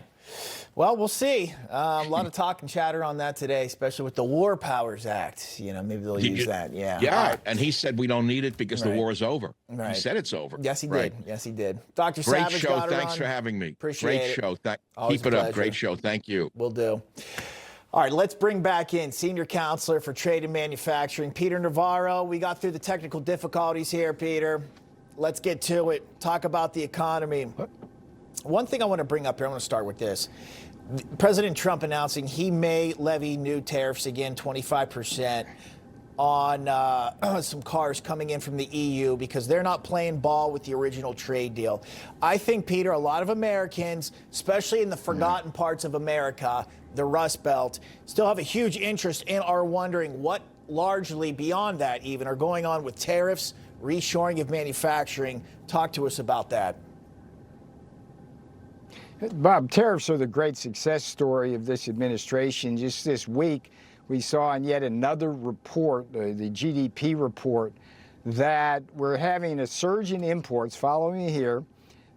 Well, we'll see. A lot of talk and chatter on that today, especially with the War Powers Act. Maybe they'll use that. Yeah. Yeah. Right. And he said we don't need it because the war is over. Right. He said it's over. Yes, he did. Yes, he did. Dr. Great Savage show. got Thanks for having me. Appreciate Great it. show. Always Keep it up. pleasure. Great show. Thank you. Will do. All right, let's bring back in Senior Counselor for Trade and Manufacturing, Peter Navarro. We got through the technical difficulties here, Peter. Let's get to it. Talk about the economy. One thing I want to bring up here, I want to start with this. President Trump announcing he may levy new tariffs again, 25%, on some cars coming in from the EU because they're not playing ball with the original trade deal. I think, Peter, a lot of Americans, especially in the forgotten parts of America, the Rust Belt, still have a huge interest and are wondering what largely beyond that even are going on with tariffs, reshoring of manufacturing. Talk to us about that. Bob, tariffs are the great success story of this administration. Just this week, we saw in yet another report, the GDP report, that we're having a surge in imports, following me here,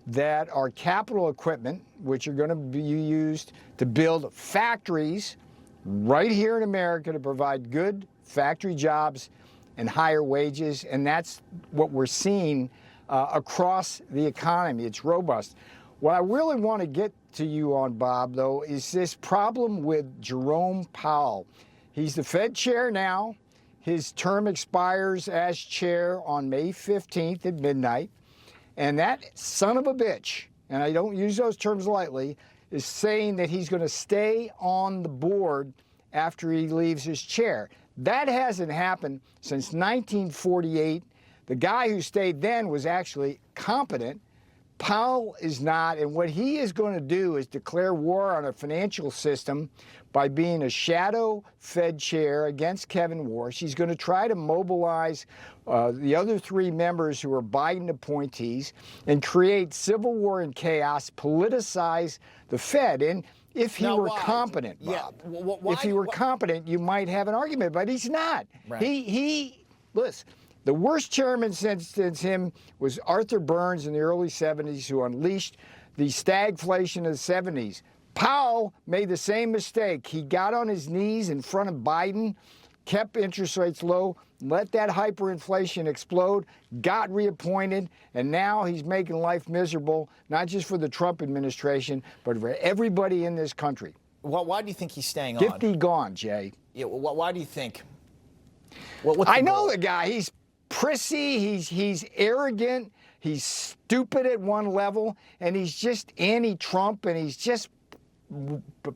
that are capital equipment, which are going to be used to build factories right here in America to provide good factory jobs and higher wages. And that's what we're seeing across the economy. It's robust. What I really want to get to you on, Bob, though, is this problem with Jerome Powell. He's the Fed chair now. His term expires as chair on May 15th at midnight. And that son of a bitch, and I don't use those terms lightly, is saying that he's going to stay on the board after he leaves his chair. That hasn't happened since 1948. The guy who stayed then was actually competent. Powell is not, and what he is going to do is declare war on a financial system by being a shadow Fed chair against Kevin Warsh. He's going to try to mobilize the other three members who are Biden appointees and create civil war and chaos, politicize the Fed. And if he were competent, Bob, if he were competent, you might have an argument, but he's not. Right. Listen. The worst chairman since him was Arthur Burns in the early 70s, who unleashed the stagflation of the 70s. Powell made the same mistake. He got on his knees in front of Biden, kept interest rates low, let that hyperinflation explode, got reappointed, and now he's making life miserable, not just for the Trump administration, but for everybody in this country. Well, why do you think he's staying on? Get thee gone, Jay. Yeah, why do you think? I know the guy. He's prissy, he's arrogant, he's stupid at one level, and he's just anti-Trump, and he's just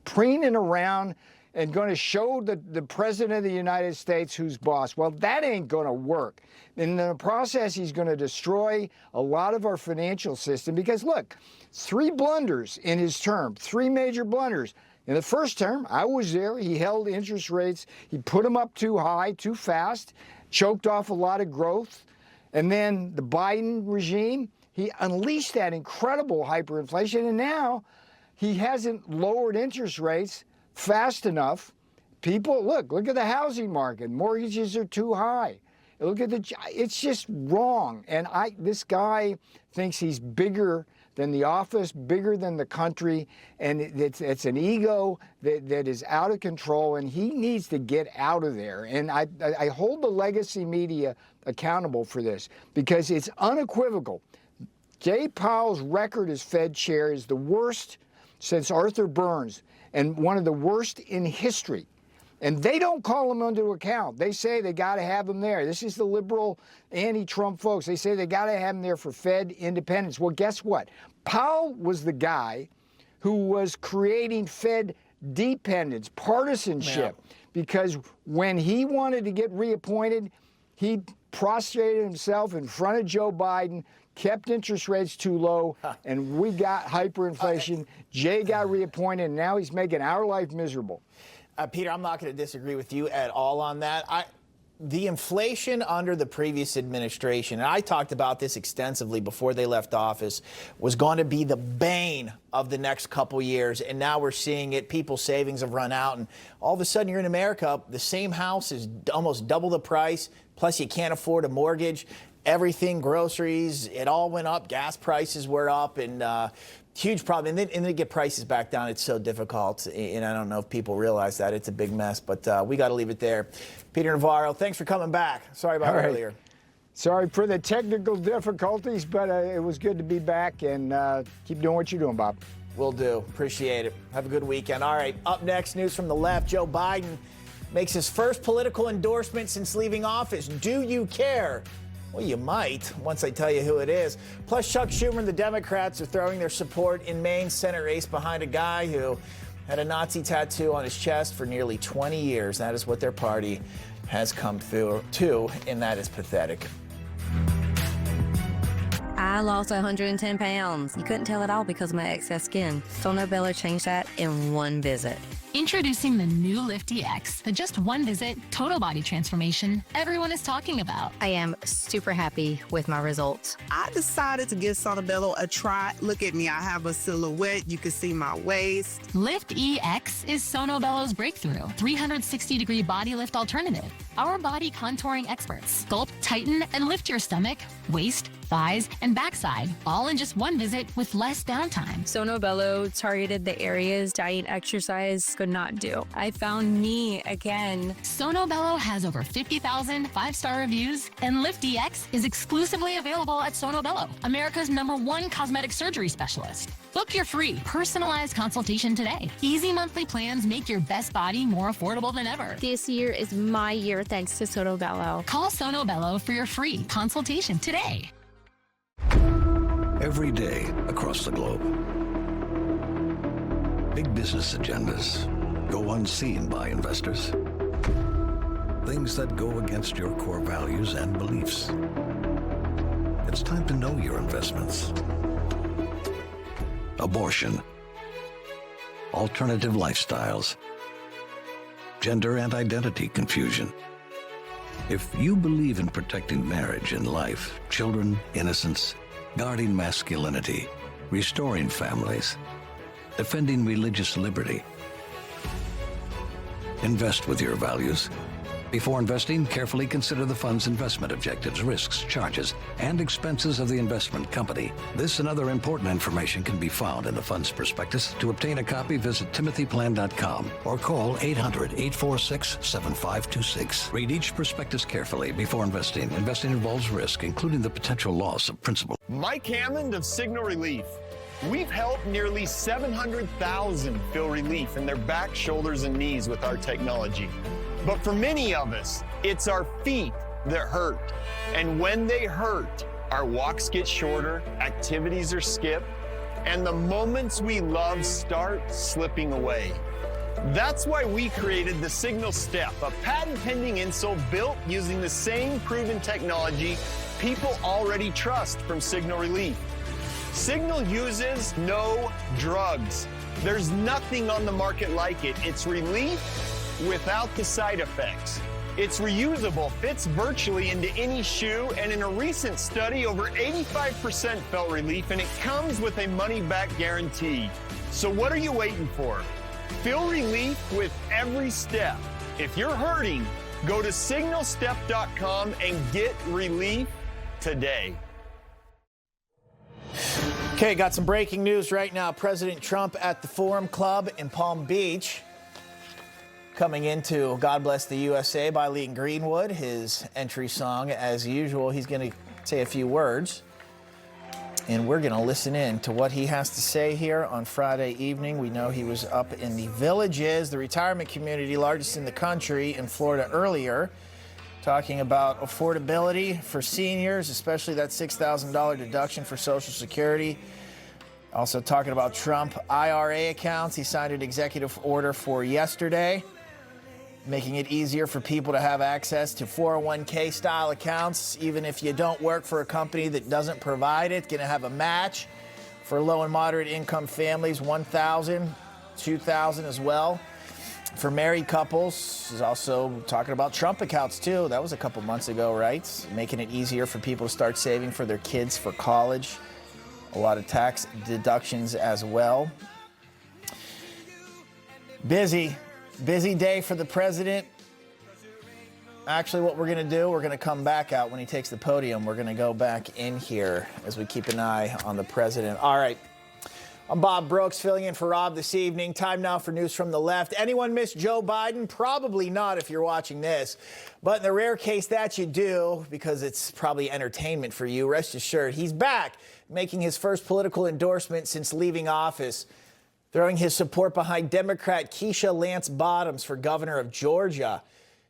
preening around and going to show the President of the United States who's boss. Well, that ain't going to work. In the process, he's going to destroy a lot of our financial system because, look, 3 blunders in his term, 3 major blunders. In the first term, I was there. He held interest rates. He put them up too high, too fast, choked off a lot of growth. And then the Biden regime, he unleashed that incredible hyperinflation. And now he hasn't lowered interest rates fast enough. People, look at the housing market. Mortgages are too high. Look at it's just wrong. And this guy thinks he's bigger than the office, bigger than the country, and it's an ego that is out of control, and he needs to get out of there. And I hold the legacy media accountable for this because it's unequivocal. Jay Powell's record as Fed chair is the worst since Arthur Burns and one of the worst in history. And they don't call him into account. They say they got to have him there. This is the liberal anti-Trump folks. They say they got to have him there for Fed independence. Well, guess what? Powell was the guy who was creating Fed dependence, partisanship, because when he wanted to get reappointed, he prostrated himself in front of Joe Biden, kept interest rates too low, and we got hyperinflation. Jay got reappointed, and now he's making our life miserable. Peter, I'm not going to disagree with you at all on that. The inflation under the previous administration, and I talked about this extensively before they left office, was going to be the bane of the next couple years. And now we're seeing it. People's savings have run out. And all of a sudden, you're in America, the same house is almost double the price. Plus, you can't afford a mortgage. Everything, groceries, it all went up. Gas prices were up. And huge problem. And then to get prices back down, it's so difficult. And I don't know if people realize that. It's a big mess. But we got to leave it there. Peter Navarro, thanks for coming back. Sorry about earlier. Sorry for the technical difficulties, but it was good to be back. And keep doing what you're doing, Bob. Will do. Appreciate it. Have a good weekend. All right, up next, news from the left. Joe Biden makes his first political endorsement since leaving office. Do you care? Well, you might, once I tell you who it is. Plus, Chuck Schumer and the Democrats are throwing their support in Maine's Senate race behind a guy who had a Nazi tattoo on his chest for nearly 20 years. That is what their party has come through to, and that is pathetic. I lost 110 pounds. You couldn't tell at all because of my excess skin. Sono Bello changed that in one visit. Introducing the new Lift EX, the just one visit, total body transformation everyone is talking about. I am super happy with my results. I decided to give Sono Bello a try. Look at me, I have a silhouette. You can see my waist. Lift EX is Sono Bello's breakthrough 360-degree body lift alternative. Our body contouring experts sculpt, tighten, and lift your stomach, waist, thighs, and backside, all in just one visit with less downtime. Sono Bello targeted the areas diet exercise could not do. I found me again. Sono Bello has over 50,000 five-star reviews, and Lift EX is exclusively available at Sono Bello, America's #1 cosmetic surgery specialist. Book your free, personalized consultation today. Easy monthly plans make your best body more affordable than ever. This year is my year thanks to Sono Bello. Call Sono Bello for your free consultation today. Every day across the globe, big business agendas go unseen by investors. Things that go against your core values and beliefs. It's time to know your investments. Abortion, alternative lifestyles, gender and identity confusion. If you believe in protecting marriage and life, children, innocence, guarding masculinity, restoring families, defending religious liberty, invest with your values. Before investing, carefully consider the fund's investment objectives, risks, charges, and expenses of the investment company. This and other important information can be found in the fund's prospectus. To obtain a copy, visit timothyplan.com or call 800-846-7526. Read each prospectus carefully before investing. Investing involves risk, including the potential loss of principal. Mike Hammond of Signal Relief. We've helped nearly 700,000 feel relief in their back, shoulders, and knees with our technology. But for many of us, it's our feet that hurt. And when they hurt, our walks get shorter, activities are skipped, and the moments we love start slipping away. That's why we created the Signal Step, a patent-pending insole built using the same proven technology people already trust from Signal Relief. Signal uses no drugs. There's nothing on the market like it. It's relief without the side effects. It's reusable, fits virtually into any shoe, and in a recent study, over 85% felt relief, and it comes with a money-back guarantee. So what are you waiting for? Feel relief with every step. If you're hurting, go to signalstep.com and get relief today. Okay, got some breaking news right now. President Trump at the Forum Club in Palm Beach. Coming into God Bless the USA by Lee Greenwood, his entry song. As usual, he's going to say a few words, and we're going to listen in to what he has to say here on Friday evening. We know he was up in the Villages, the retirement community, largest in the country, in Florida earlier, talking about affordability for seniors, especially that $6,000 deduction for Social Security. Also talking about Trump IRA accounts. He signed an executive order for yesterday, making it easier for people to have access to 401k style accounts, even if you don't work for a company that doesn't provide it. Going to have a match for low and moderate income families, $1,000, $2,000 as well. For married couples, is also talking about Trump accounts too. That was a couple months ago, right? Making it easier for people to start saving for their kids for college. A lot of tax deductions as well. Busy day for the president. Actually, what we're going to do, we're going to come back out when he takes the podium. We're going to go back in here as we keep an eye on the president. All right. I'm Bob Brooks, filling in for Rob this evening. Time now for news from the left. Anyone miss Joe Biden? Probably not if you're watching this. But in the rare case that you do, because it's probably entertainment for you, rest assured, he's back, making his first political endorsement since leaving office. throwing his support behind Democrat Keisha Lance Bottoms for governor of Georgia.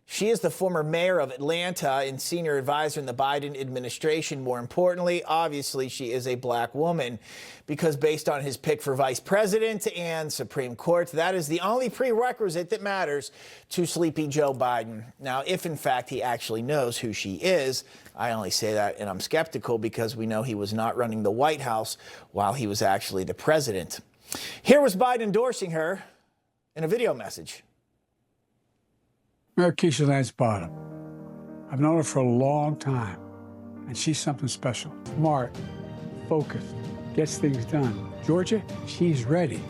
She is the former mayor of Atlanta and senior advisor in the Biden administration. More importantly, obviously, she is a black woman because based on his pick for vice president and Supreme Court, that is the only prerequisite that matters to sleepy Joe Biden. Now, if in fact he actually knows who she is, I only say that and I'm skeptical because we know he was not running the White House while he was actually the president. Here was Biden endorsing her in a video message. Mayor Keisha Lance Bottom. I've known her for a long time, and she's something special. Smart, focused, gets things done. Georgia, she's ready.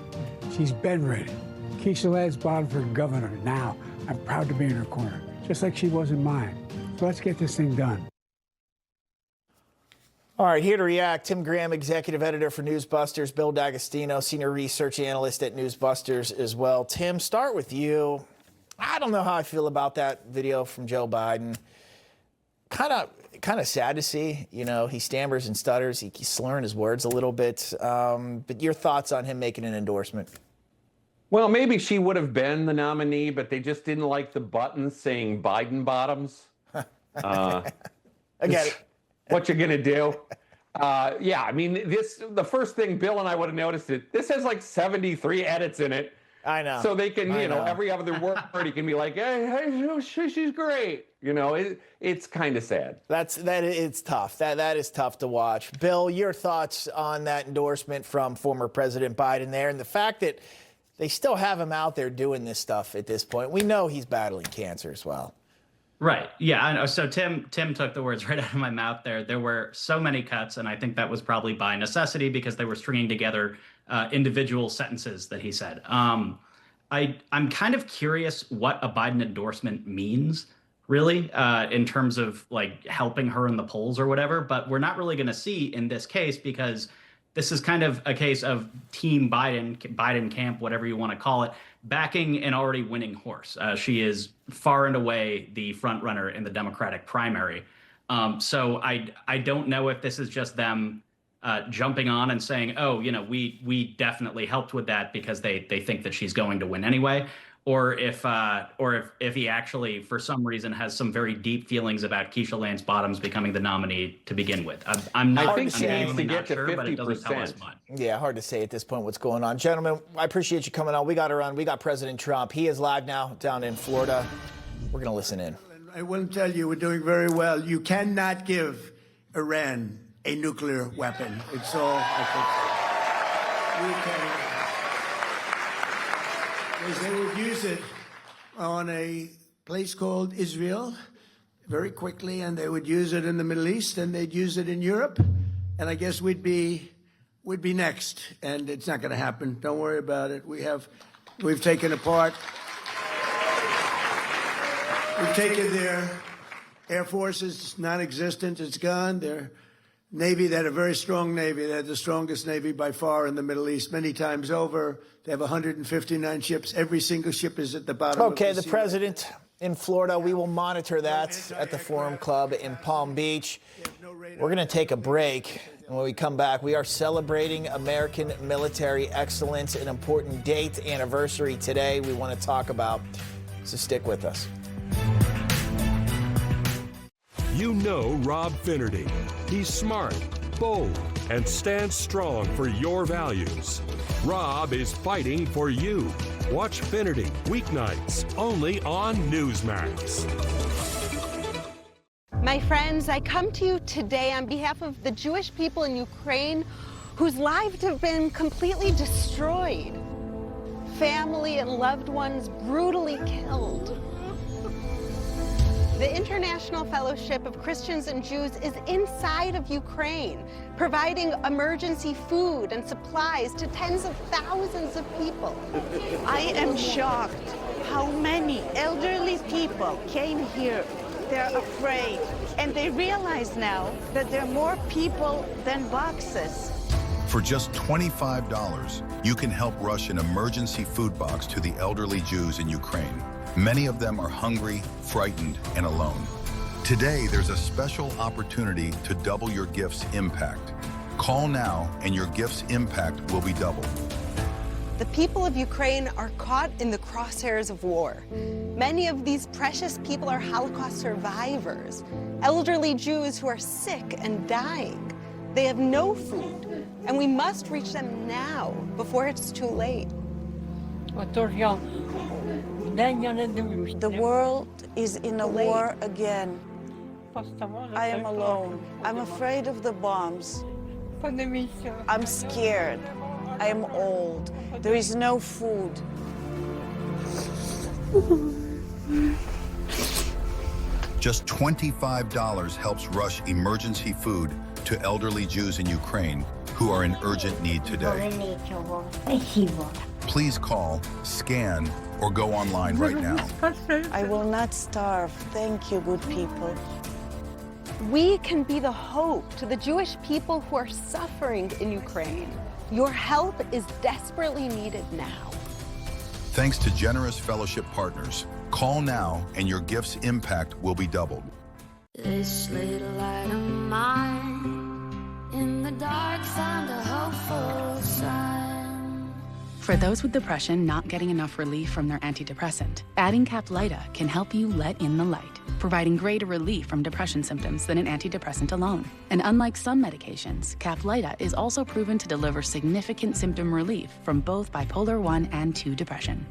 She's been ready. Keisha Lance Bottom for governor now. I'm proud to be in her corner, just like she was in mine. So let's get this thing done. All right, here to react, Tim Graham, executive editor for Newsbusters, Bill D'Agostino, senior research analyst at Newsbusters as well. Tim, start with you. I don't know how I feel about that video from Joe Biden. Kind of sad to see. You know, he stammers and stutters. He's slurring his words a little bit. But your thoughts on him making an endorsement? Well, maybe she would have been the nominee, but they just didn't like the button saying Biden bottoms. I get it. What you gonna do? Yeah, I mean, the first thing Bill and I would have noticed it. This has like 73 edits in it. I know. So they can, you know, every other word he can be like, hey, she's great. You know, it's kind of sad. It's tough. That is tough to watch. Bill, your thoughts on that endorsement from former President Biden there, and the fact that they still have him out there doing this stuff at this point. We know he's battling cancer as well. Right. Yeah, I know. So Tim took the words right out of my mouth there. There were so many cuts, and I think that was probably by necessity because they were stringing together individual sentences that he said. I'm kind of curious what a Biden endorsement means, really, in terms of like helping her in the polls or whatever. But we're not really going to see in this case because this is kind of a case of Team Biden camp, whatever you want to call it, backing an already winning horse. She is far and away the front runner in the Democratic primary. So I don't know if this is just them jumping on and saying, oh, you know, we definitely helped with that because they think that she's going to win anyway, or if he actually for some reason has some very deep feelings about Keisha Lance Bottoms becoming the nominee to begin with. I think she needs to get to 50%. But it doesn't tell us much. Yeah, hard to say at this point what's going on. Gentlemen, I appreciate you coming on. We got to run. We got President Trump. He is live now down in Florida. We're going to listen in. I will tell you, we're doing very well. You cannot give Iran a nuclear weapon. It's all, I think, because they would use it on a place called Israel very quickly, and they would use it in the Middle East, and they'd use it in Europe, and I guess we'd be next, and it's not going to happen. Don't worry about it. We've taken apart. We've taken their Air Force is non-existent. It's gone. Their Navy, they had a very strong Navy. They had the strongest Navy by far in the Middle East, many times over. They have 159 ships. Every single ship is at the bottom of the sea. The president in Florida. We will monitor that at the Forum Club in Palm Beach. We're going to take a break. And when we come back, we are celebrating American military excellence, an important date, anniversary today we want to talk about. So stick with us. You know Rob Finnerty. He's smart, bold, and stands strong for your values. Rob is fighting for you. Watch Finnerty weeknights only on Newsmax. My friends, I come to you today on behalf of the Jewish people in Ukraine whose lives have been completely destroyed. Family and loved ones brutally killed. The International Fellowship of Christians and Jews is inside of Ukraine, providing emergency food and supplies to tens of thousands of people. I am shocked how many elderly people came here. They're afraid, and they realize now that there are more people than boxes. For just $25, you can help rush an emergency food box to the elderly Jews in Ukraine. Many of them are hungry, frightened, and alone. Today, there's a special opportunity to double your gift's impact. Call now, and your gift's impact will be doubled. The people of Ukraine are caught in the crosshairs of war. Many of these precious people are Holocaust survivors, elderly Jews who are sick and dying. They have no food, and we must reach them now before it's too late. The world is in a war again. I am alone. I'm afraid of the bombs. I'm scared. I am old. There is no food. Just $25 helps rush emergency food to elderly Jews in Ukraine who are in urgent need today. Please call, scan, or go online right now. I will not starve. Thank you, good people. We can be the hope to the Jewish people who are suffering in Ukraine. Your help is desperately needed now. Thanks to generous fellowship partners. Call now and your gift's impact will be doubled. This little light of mine, in the dark found a hopeful sign. For those with depression not getting enough relief from their antidepressant, adding Caplyta can help you let in the light, providing greater relief from depression symptoms than an antidepressant alone. And unlike some medications, Caplyta is also proven to deliver significant symptom relief from both bipolar 1 and 2 depression.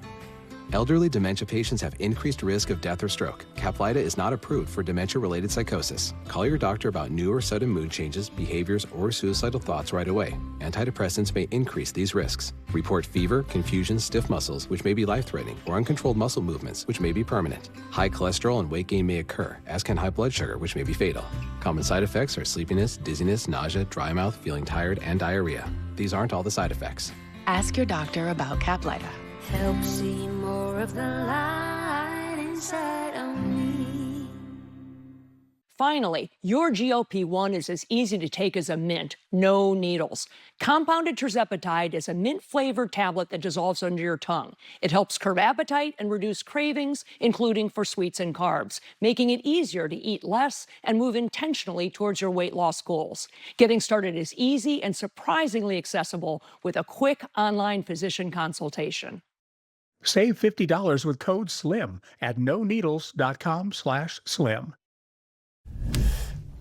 Elderly dementia patients have increased risk of death or stroke. Caplyta is not approved for dementia-related psychosis. Call your doctor about new or sudden mood changes, behaviors, or suicidal thoughts right away. Antidepressants may increase these risks. Report fever, confusion, stiff muscles, which may be life-threatening, or uncontrolled muscle movements, which may be permanent. High cholesterol and weight gain may occur, as can high blood sugar, which may be fatal. Common side effects are sleepiness, dizziness, nausea, dry mouth, feeling tired, and diarrhea. These aren't all the side effects. Ask your doctor about Caplyta. Help see more of the light inside of me. Finally, your GLP-1 is as easy to take as a mint, no needles. Compounded tirzepatide is a mint-flavored tablet that dissolves under your tongue. It helps curb appetite and reduce cravings, including for sweets and carbs, making it easier to eat less and move intentionally towards your weight loss goals. Getting started is easy and surprisingly accessible with a quick online physician consultation. Save $50 with code SLIM at noneedles.com/slim.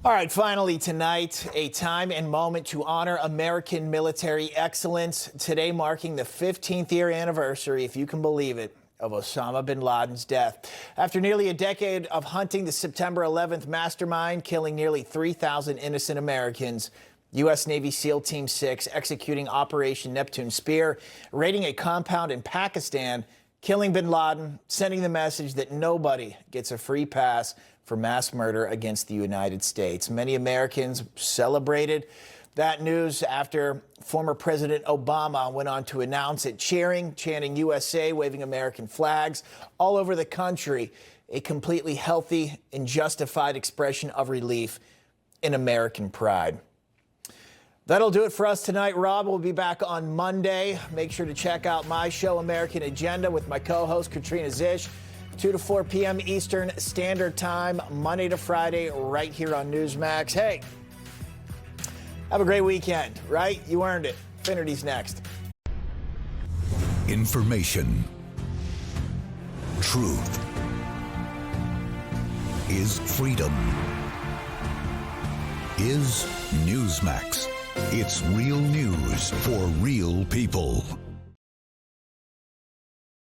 All right, finally tonight, a time and moment to honor American military excellence. Today marking the 15th year anniversary, if you can believe it, of Osama bin Laden's death. After nearly a decade of hunting the September 11th mastermind, killing nearly 3,000 innocent Americans, U.S. Navy SEAL Team 6 executing Operation Neptune Spear, raiding a compound in Pakistan, killing bin Laden, sending the message that nobody gets a free pass for mass murder against the United States. Many Americans celebrated that news after former President Obama went on to announce it, chanting USA, waving American flags all over the country, a completely healthy and justified expression of relief in American pride. That'll do it for us tonight. Rob will be back on Monday. Make sure to check out my show, American Agenda, with my co-host, Katrina Zish, 2 to 4 p.m. Eastern Standard Time, Monday to Friday, right here on Newsmax. Hey, have a great weekend, right? You earned it. Finity's next. Information. Truth. Is freedom. Is Newsmax. It's real news for real people.